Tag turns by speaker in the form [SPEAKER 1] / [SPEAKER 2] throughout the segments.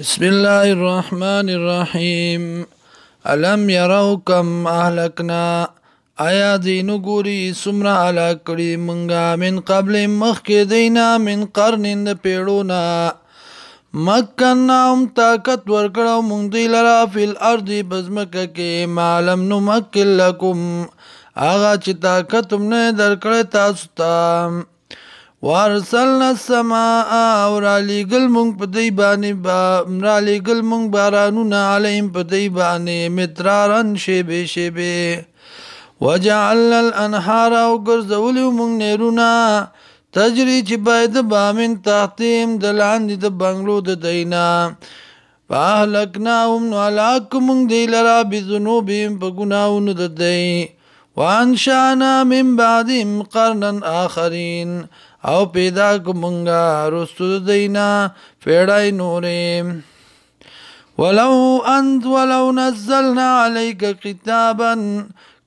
[SPEAKER 1] بسم الله الرحمن الرحیم علم یرو کم اهلکنا آیا دینو ګوري سمرا علا کړي منګه من قبل مخکې دینا من قرن د پیړونا مکناهم طاقت ورکړو مونږ دی لرا فی الارض بزمکه کې معلم نمکن لکم آغا چې طاقت هم نه درکړی تاسو ته وارسلنا السماء اور علیگل مونگ پا دی بانی علیگل مونگ بارانونا علیم پا دی بانی مترارن شیبه شیبه وجعلنا الانحار او گرزولیو مونگ نیرونا تجری چی باید بامن تحتیم دلاندی دا بنگلو دا دینا فاہلکناهم نو علاق مونگ دی لرا بذنوبیم پا گناون دا دی وانشانا من بعدهم قرنا آخرین او پیدا کومنګا رستو دینا پیړای نورې ولو نزلنا عليك كتابا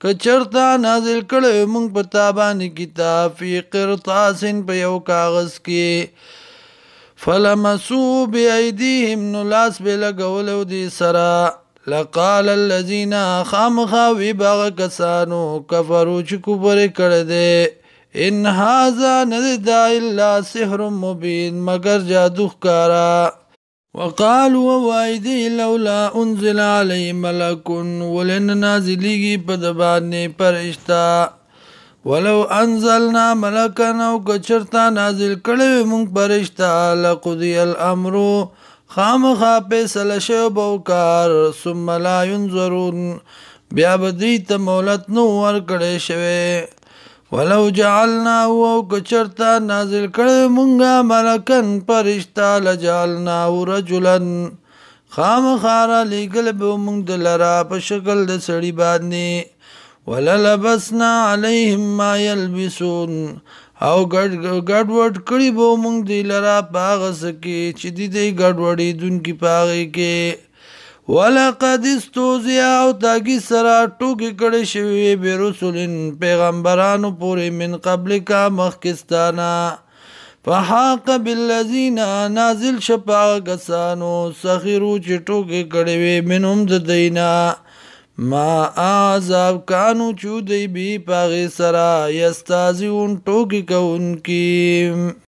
[SPEAKER 1] کچرتا نازل کړو موږ په تابانی کتاب فی قرطاس په یو کاغذ کې فلمسوا بأيديهم نلاس بلګولو دي سرا لقال الذين خامخا وبغ کسانو کفروا چې کفر کړه دي ان هذا نددا الا سحر مبين مگر جادو ښکارا وقالوا وايدي لولا انزل علي ملك ولن نازليږي په د باندې فرشتہ ولو انزلنا ملكا او کچرتا نازل کړي مونږ فرشتہ لقضي الامر خامخا فیصله شو بوکار ثم لا ينظرون بیا بدی ته مولت نو ور کړي شوی ولو جعلنا او کچرتا نازل کړي مونږه ملکن فرشتہ لجعلنا رجلا خامخارا لګل به مونږ دلرا په شکل د سړي باندې وللبسنا عليهم ما يلبسون او ګډ وډ کړي به مونږ دلرا پاغه سکه چې دې ګډ وډي دن کی پاغه کې ولقد استوزع او تاگی سرا ټوکی کړي شوی برسولن پیغمبرانو پورې من قبل کا مخکستانا فحاق بالذین نازل شپا کسانو سخرو چې ټوکی کړي وي منهم د دینا ما عذاب کانو چودی بی پاغی سرا یستازیون ټوکی کونکی